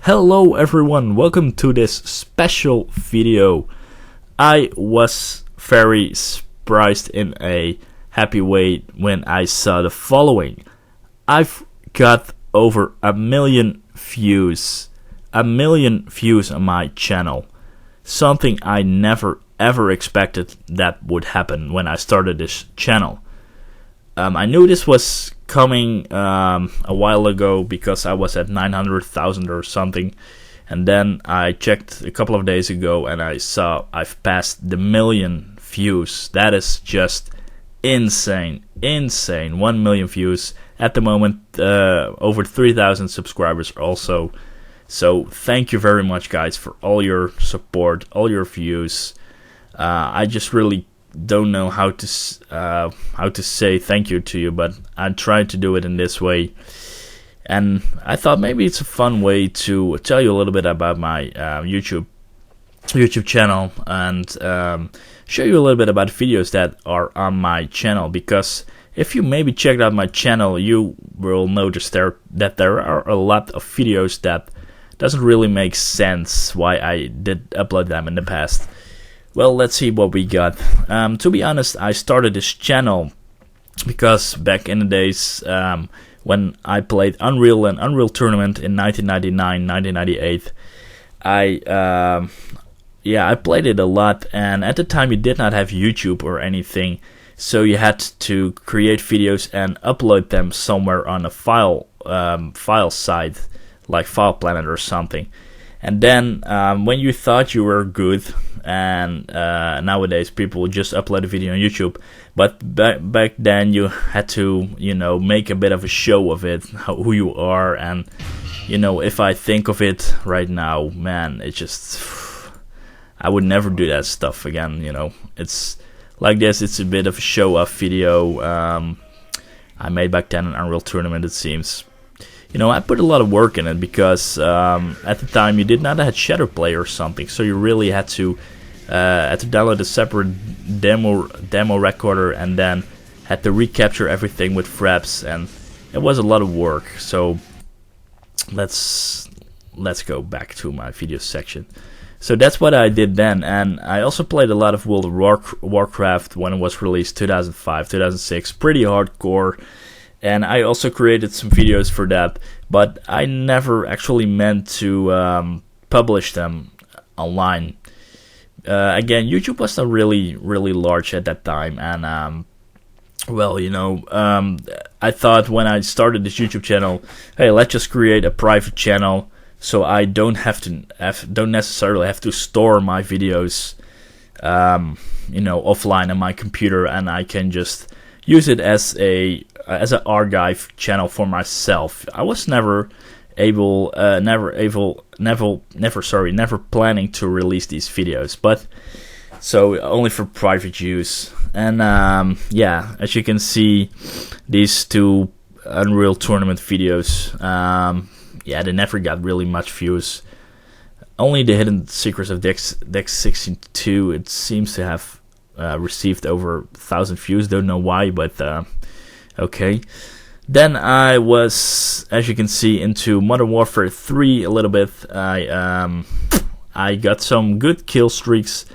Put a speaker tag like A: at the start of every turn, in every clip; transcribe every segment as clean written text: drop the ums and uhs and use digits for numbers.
A: Hello everyone, welcome to this special video. I was very surprised in a happy way when I saw the following. I've got over 1 million views. 1 million views on my channel. Something I never ever expected that would happen when I started this channel. I knew this was coming a while ago because I was at 900,000 or something, and then I checked a couple of days ago and I saw I've passed the 1 million views. That is just insane. 1 million views at the moment, over 3,000 subscribers also. So thank you very much, guys, for all your support, all your views. I just really don't know how to say thank you to you, but I tried to do it in this way, and I thought maybe it's a fun way to tell you a little bit about my YouTube channel and show you a little bit about videos that are on my channel. Because if you maybe checked out my channel, you will notice that there are a lot of videos that doesn't really make sense why I did upload them in the past. Well, let's see what we got. To be honest, I started this channel because back in the days when I played Unreal and Unreal Tournament in 1999, 1998, I played it a lot, and at the time you did not have YouTube or anything, so you had to create videos and upload them somewhere on a file site like File Planet or something. And then when you thought you were good, and nowadays people just upload a video on YouTube, but back then you had to, make a bit of a show of it, who you are. And if I think of it right now, man, it just, I would never do that stuff again. It's like this. It's a bit of a show off video I made back then in Unreal Tournament, it seems. I put a lot of work in it because at the time you did not have Shadowplay or something, so you really had to download a separate demo recorder and then had to recapture everything with fraps, and it was a lot of work. So let's go back to my video section. So that's what I did then, and I also played a lot of World of Warcraft when it was released, 2005, 2006, pretty hardcore. And I also created some videos for that, but I never actually meant to publish them online. Again, YouTube was not really large at that time, and I thought when I started this YouTube channel, hey, let's just create a private channel, so I don't necessarily have to store my videos, offline on my computer, and I can just use it as an archive channel for myself. I was never planning to release these videos, but so only for private use. And as you can see, these two Unreal Tournament videos, they never got really much views. Only the Hidden Secrets of Dex 62, it seems to have received over 1,000 views. Don't know why, but okay. Then I was, as you can see, into Modern Warfare 3 a little bit. I got some good kill streaks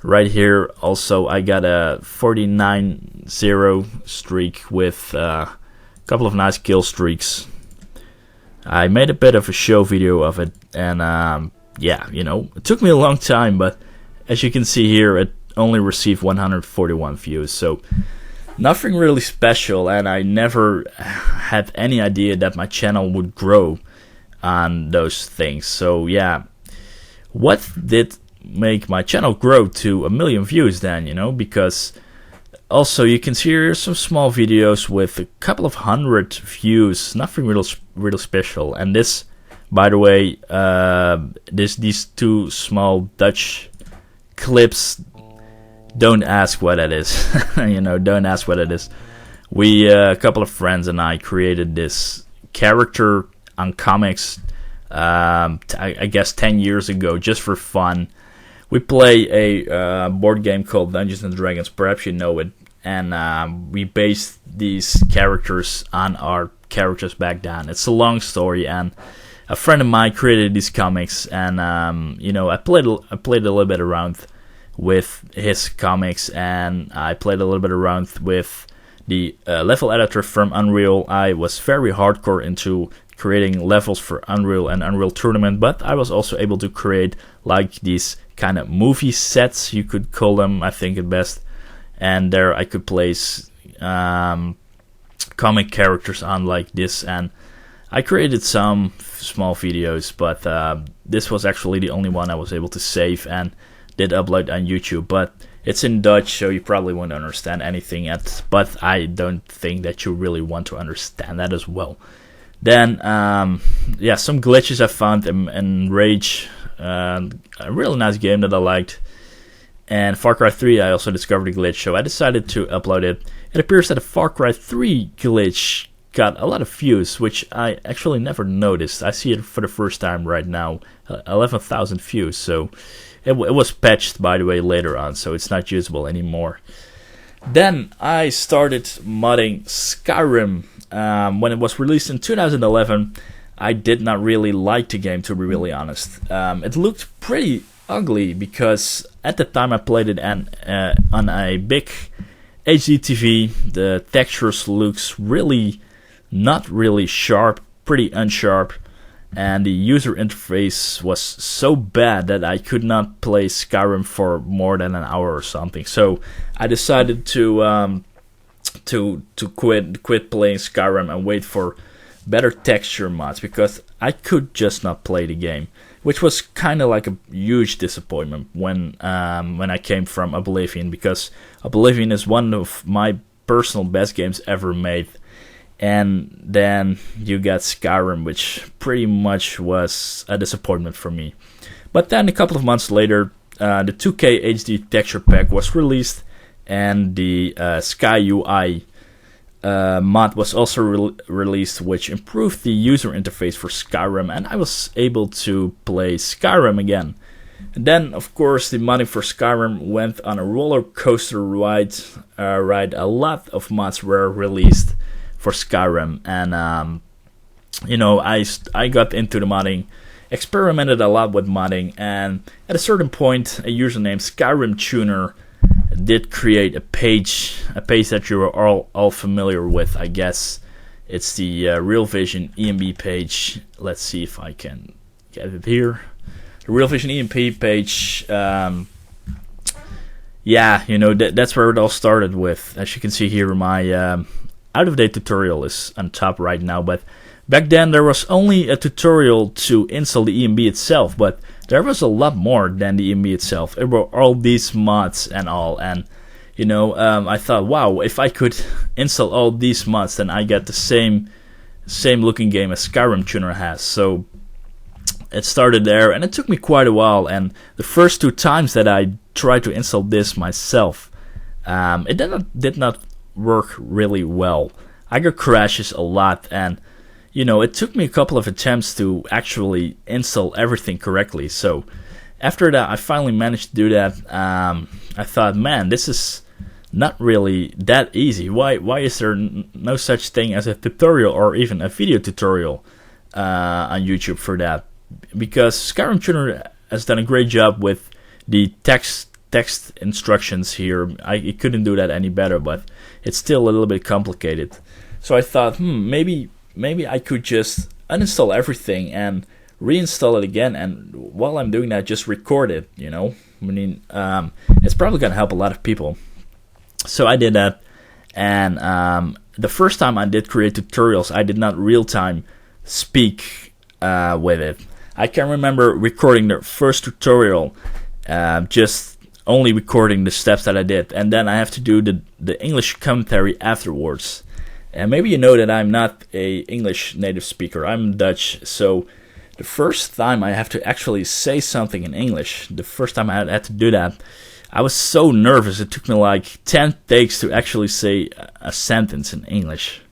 A: right here. Also, I got a 49-0 streak with a couple of nice kill streaks. I made a bit of a show video of it, and it took me a long time, but as you can see here, it only received 141 views, so nothing really special, and I never had any idea that my channel would grow on those things. So yeah, what did make my channel grow to 1 million views then, because also you can see here some small videos with a couple of hundred views, nothing real special. And this, by the way, these two small Dutch clips, don't ask what it is. Don't ask what it is. We, a couple of friends and I, created this character on comics, I guess 10 years ago, just for fun. We play a board game called Dungeons and Dragons, perhaps you know it, and we based these characters on our characters back then. It's a long story, and a friend of mine created these comics, and I played a little bit around with his comics, and I played a little bit around with the level editor from Unreal. I was very hardcore into creating levels for Unreal and Unreal Tournament, but I was also able to create like these kind of movie sets, you could call them, I think at best, and there I could place comic characters on like this, and I created some small videos, but this was actually the only one I was able to save and did upload on YouTube, but it's in Dutch, so you probably won't understand anything yet, but I don't think that you really want to understand that as well. Then, some glitches I found in Rage, a really nice game that I liked, and Far Cry 3 I also discovered a glitch, so I decided to upload it. It appears that a Far Cry 3 glitch got a lot of views, which I actually never noticed. I see it for the first time right now, 11,000 views, so it was patched, by the way, later on, so it's not usable anymore. Then I started modding Skyrim. When it was released in 2011, I did not really like the game, to be really honest. It looked pretty ugly because at the time I played it on a big HD TV. The textures looks really not really sharp, pretty unsharp, and the user interface was so bad that I could not play Skyrim for more than an hour or something. So I decided to quit playing Skyrim and wait for better texture mods, because I could just not play the game, which was kind of like a huge disappointment when I came from Oblivion, because Oblivion is one of my personal best games ever made. And then you got Skyrim, which pretty much was a disappointment for me. But then a couple of months later, the 2K HD texture pack was released, and the Sky UI mod was also released, which improved the user interface for Skyrim, and I was able to play Skyrim again. And then, of course, the modding for Skyrim went on a roller coaster ride. A lot of mods were released for Skyrim, and I got into the modding, experimented a lot with modding, and at a certain point, a user named Skyrim Tuner did create a page that you are all familiar with, I guess. It's the Real Vision EMB page. Let's see if I can get it here. The Real Vision EMB page. That's where it all started with. As you can see here, my out-of-date tutorial is on top right now, but back then there was only a tutorial to install the EMB itself, but there was a lot more than the EMB itself. There were all these mods and all, and I thought, wow, if I could install all these mods, then I get the same looking game as Skyrim Tuner has. So it started there, and it took me quite a while, and the first 2 times that I tried to install this myself, it did not work really well. I got crashes a lot, and it took me a couple of attempts to actually install everything correctly. So after that, I finally managed to do that. I thought, man, this is not really that easy. Why is there no such thing as a tutorial or even a video tutorial on YouTube for that? Because Skyrim Tuner has done a great job with the text instructions here. I couldn't do that any better, but it's still a little bit complicated. So I thought, maybe I could just uninstall everything and reinstall it again, and while I'm doing that, just record it, it's probably going to help a lot of people. So I did that, and the first time I did create tutorials, I did not real-time speak with it. I can remember recording the first tutorial, just only recording the steps that I did, and then I have to do the English commentary afterwards. And maybe you know that I'm not a English native speaker, I'm Dutch, so the first time I have to actually say something in English, the first time I had to do that, I was so nervous. It took me like 10 takes to actually say a sentence in English.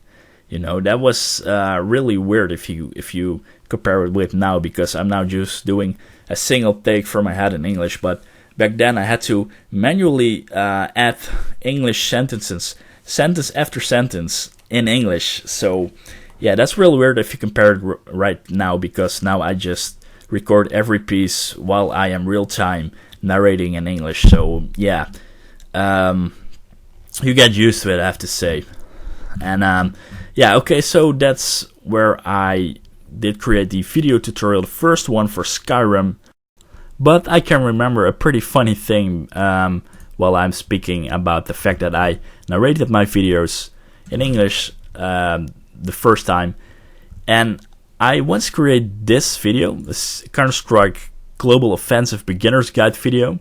A: That was really weird if you compare it with now, because I'm now just doing a single take from my head in English, but back then I had to manually add English sentences, sentence after sentence in English, so yeah, that's really weird if you compare it right now, because now I just record every piece while I am real time narrating in English. So yeah, you get used to it, I have to say. And yeah, okay, so that's where I did create the video tutorial, the first one for Skyrim. But I can remember a pretty funny thing while I'm speaking about the fact that I narrated my videos in English the first time. And I once created this video, this Counter-Strike Global Offensive Beginner's Guide video.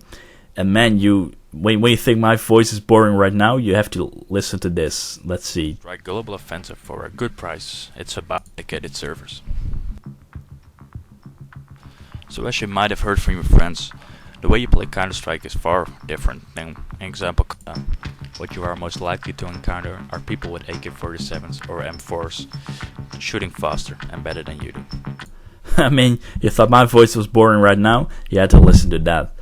A: And man, when you think my voice is boring right now, you have to listen to this. Let's see.
B: Try Global Offensive for a good price. It's about dedicated servers. So as you might have heard from your friends, the way you play Counter-Strike is far different than example. What you are most likely to encounter are people with AK-47s or M4s shooting faster and better than you do.
A: I mean, you thought my voice was boring right now? You had to listen to that.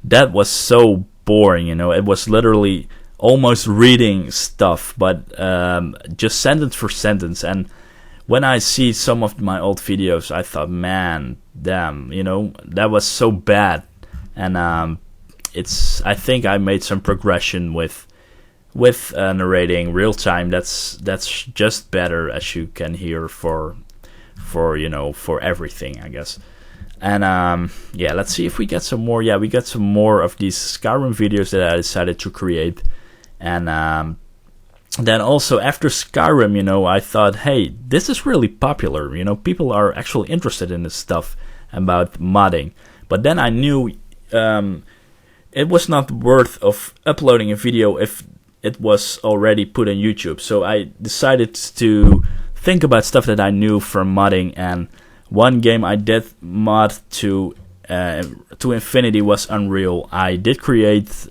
A: That was so boring, you know. It was literally almost reading stuff, but just sentence for sentence. And when I see some of my old videos, I thought, man, damn, you know, that was so bad. And I think I made some progression with narrating real time. That's just better, as you can hear, for everything, I guess. And yeah, let's see if we get some more. Yeah, we got some more of these Skyrim videos that I decided to create. And then also after Skyrim, you know, I thought, hey, this is really popular. You know, people are actually interested in this stuff about modding. But then I knew it was not worth of uploading a video if it was already put on YouTube. So I decided to think about stuff that I knew from modding, and one game I did mod to infinity was Unreal. I did create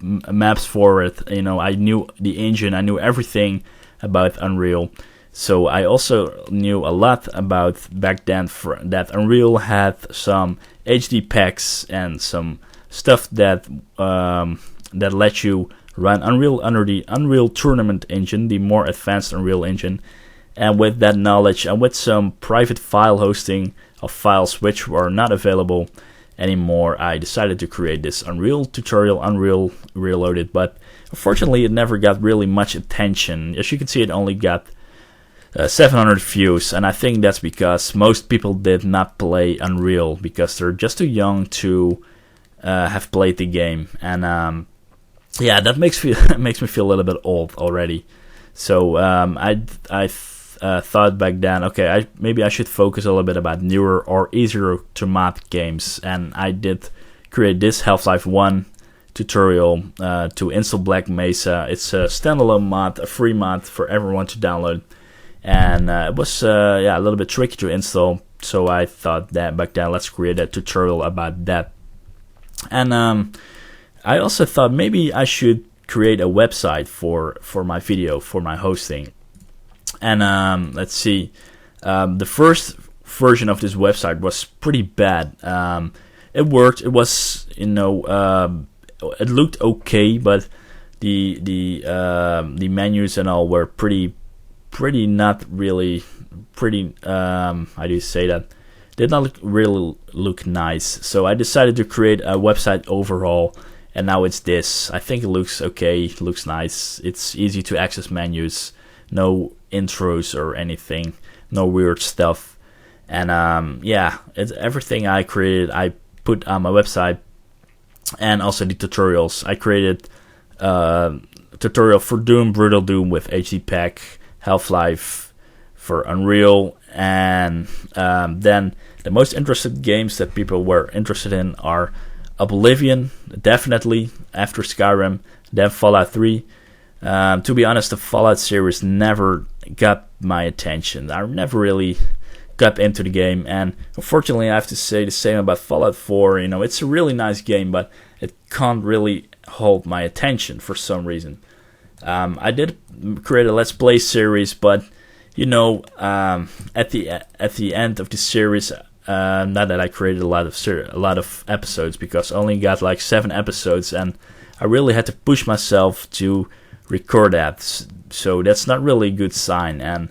A: maps for it. You know, I knew the engine, I knew everything about Unreal. So I also knew a lot about back then that Unreal had some HD packs and some stuff that let you run Unreal under the Unreal Tournament engine, the more advanced Unreal engine. And with that knowledge and with some private file hosting of files which were not available anymore, I decided to create this Unreal tutorial, Unreal Reloaded. But unfortunately, it never got really much attention. As you can see, it only got 700 views, and I think that's because most people did not play Unreal because they're just too young to have played the game. And yeah, that makes me feel a little bit old already. So I thought back then, okay, maybe I should focus a little bit about newer or easier to mod games, and I did create this Half-Life 1 tutorial to install Black Mesa. It's a standalone mod, a free mod for everyone to download, and it was a little bit tricky to install. So I thought that back then, let's create a tutorial about that. And I also thought maybe I should create a website for my video, for my hosting. And let's see, the first version of this website was pretty bad. It worked. It was, you know, it looked okay, but the menus and all were pretty not really pretty. How do you say that? Did not really look nice. So I decided to create a website overhaul, and now it's this. I think it looks okay. It looks nice. It's easy to access menus. No intros or anything. No weird stuff. And yeah, it's everything I created. I put on my website, and also the tutorials. I created a tutorial for Doom, Brutal Doom with HD pack, Half-Life for Unreal, and then the most interested games that people were interested in are Oblivion, definitely, after Skyrim, then Fallout 3. To be honest, the Fallout series never got my attention. I never really got into the game, and unfortunately I have to say the same about Fallout 4. You know, it's a really nice game, but it can't really hold my attention for some reason. I did create a Let's Play series, but you know, at the end of the series, not that I created a lot of episodes, because I only got like 7 episodes, and I really had to push myself to record that. So that's not really a good sign. And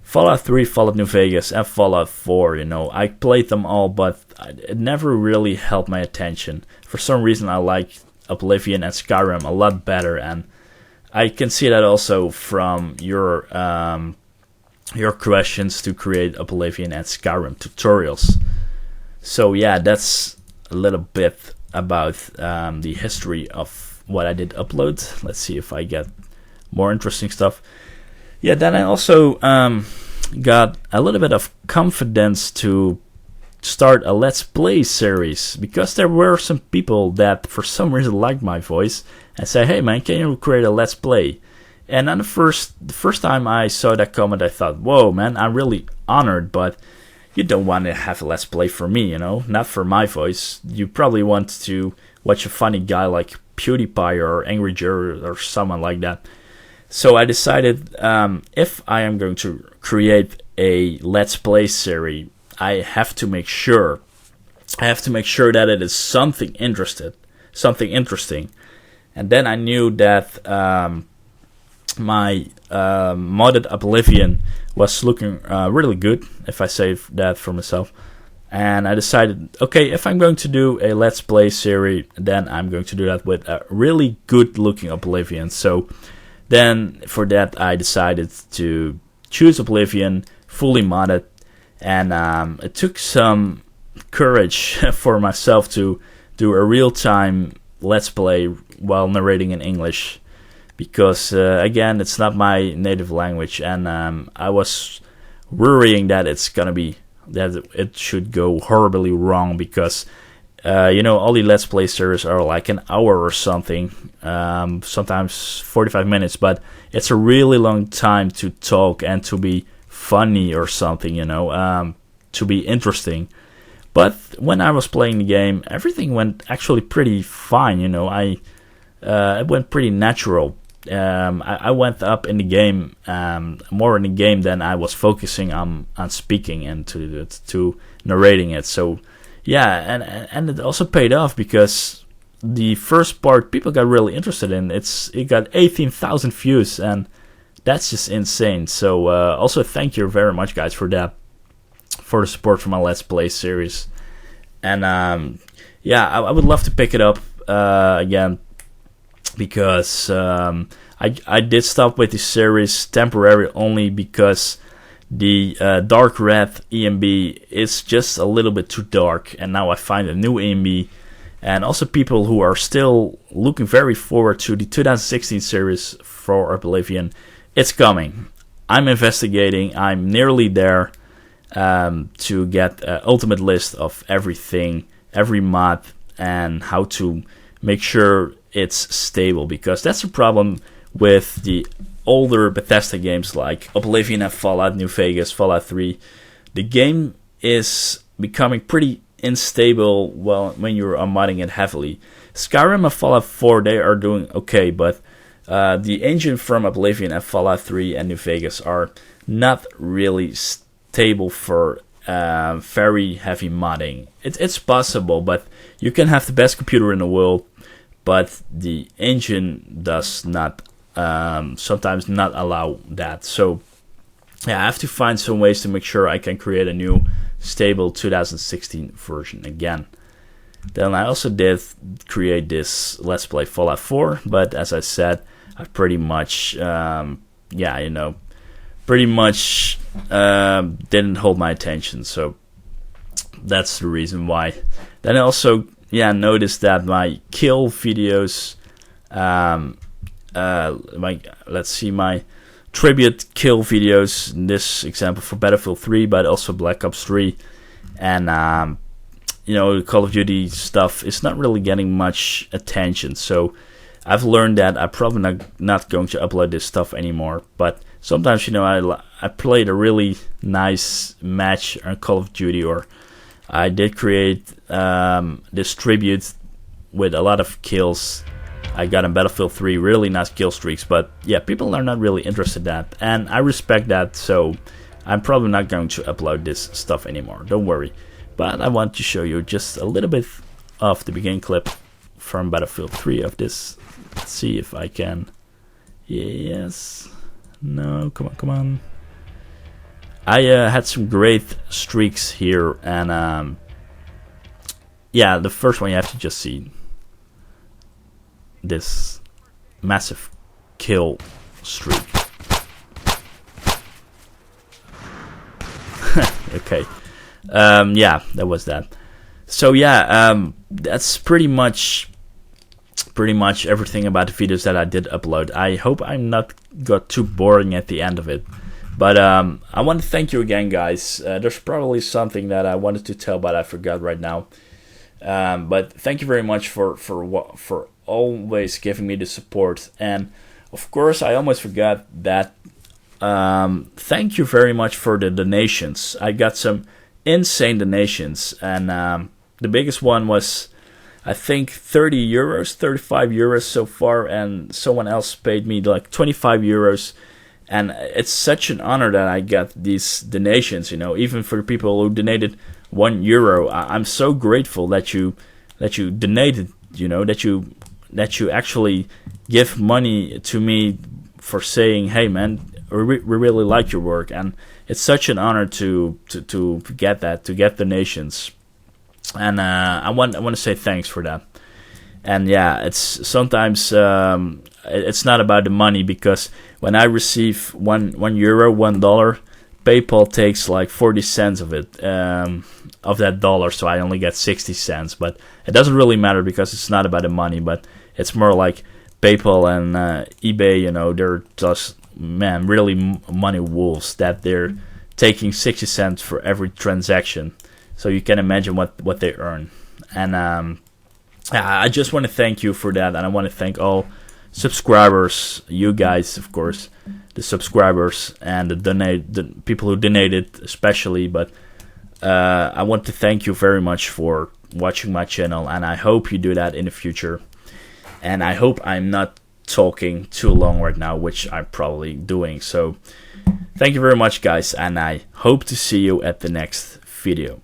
A: Fallout 3, Fallout New Vegas, and Fallout 4, you know, I played them all, but it never really held my attention. For some reason, I like Oblivion and Skyrim a lot better, and I can see that also from your questions to create Oblivion and Skyrim tutorials. So yeah, that's a little bit about the history of what I did upload. Let's see if I get more interesting stuff. Yeah, then I also got a little bit of confidence to start a Let's Play series, because there were some people that for some reason liked my voice and say, hey man, can you create a Let's Play? And on the first time I saw that comment, I thought, whoa man, I'm really honored, but you don't want to have a Let's Play for me, you know, not for my voice. You probably want to watch a funny guy like PewDiePie or Angry Joe or someone like that. So I decided, if I am going to create a Let's Play series, I have to make sure that it is something interesting. And then I knew that my modded Oblivion was looking really good, if I say that for myself. And I decided, okay, if I'm going to do a Let's Play series, then I'm going to do that with a really good looking Oblivion. So then for that I decided to choose Oblivion, fully modded, and it took some courage for myself to do a real-time Let's Play while narrating in English, because again, it's not my native language, and I was worrying that it should go horribly wrong, because you know, all the Let's Play series are like an hour or something, sometimes 45 minutes, but it's a really long time to talk and to be funny or something, you know, to be interesting. But when I was playing the game, everything went actually pretty fine, you know. It went pretty natural. I went up in the game, more in the game than I was focusing on speaking and to narrating it. So yeah, and it also paid off, because the first part people got really interested in. It got 18,000 views, and that's just insane. So also thank you very much, guys, for that, for the support for my Let's Play series. And yeah, I would love to pick it up again, because I did stop with the series temporarily only because the dark red EMB is just a little bit too dark, and now I find a new EMB. And also people who are still looking very forward to the 2016 series for Oblivion, it's coming. I'm investigating, I'm nearly there, to get an ultimate list of everything, every mod, and how to make sure it's stable, because that's a problem with the older Bethesda games like Oblivion and Fallout New Vegas, Fallout 3. The game is becoming pretty unstable when you're modding it heavily. Skyrim and Fallout 4, they are doing okay, but the engine from Oblivion and Fallout 3 and New Vegas are not really stable for very heavy modding. It's possible, but you can have the best computer in the world, but the engine does not sometimes not allow that. So yeah, I have to find some ways to make sure I can create a new stable 2016 version again. Then I also did create this Let's Play Fallout 4, but as I said, I pretty much pretty much didn't hold my attention, so that's the reason why. Then I also noticed that my kill videos, my tribute kill videos, in this example for Battlefield 3, but also Black Ops 3, and Call of Duty stuff is not really getting much attention. So I've learned that I'm probably not going to upload this stuff anymore. But sometimes, I played a really nice match on Call of Duty, or I did create this tribute with a lot of kills. I got in Battlefield 3 really nice kill streaks, but yeah, people are not really interested in that, and I respect that, so I'm probably not going to upload this stuff anymore, don't worry. But I want to show you just a little bit of the beginning clip from Battlefield 3 of this. Let's see if I can. Yes. No, come on. I had some great streaks here, and yeah, the first one you have to just see this massive kill streak. Okay, yeah, that was that. So yeah, that's pretty much everything about the videos that I did upload. I hope I'm not got too boring at the end of it. But I want to thank you again, guys. There's probably something that I wanted to tell, but I forgot right now. But thank you very much for always giving me the support. And of course, I almost forgot that. Thank you very much for the donations. I got some insane donations, and the biggest one was, I think, 30 euros, 35 euros so far, and someone else paid me like 25 euros. And it's such an honor that I got these donations, even for the people who donated €1. I'm so grateful that you donated, that you actually give money to me for saying, hey man, we really like your work. And it's such an honor to get that, to get donations. And I want to say thanks for that. And yeah, it's sometimes it's not about the money, because when I receive €1, $1, PayPal takes like 40 cents of it, of that dollar, so I only get 60 cents. But it doesn't really matter, because it's not about the money, but it's more like PayPal and eBay. They're just, man, really money wolves, that they're taking 60 cents for every transaction. So you can imagine what they earn. And I just want to thank you for that, and I want to thank all subscribers, you guys, of course, the subscribers, and the people who donated especially. But I want to thank you very much for watching my channel, and I hope you do that in the future. And I hope I'm not talking too long right now, which I'm probably doing. So thank you very much, guys, and I hope to see you at the next video.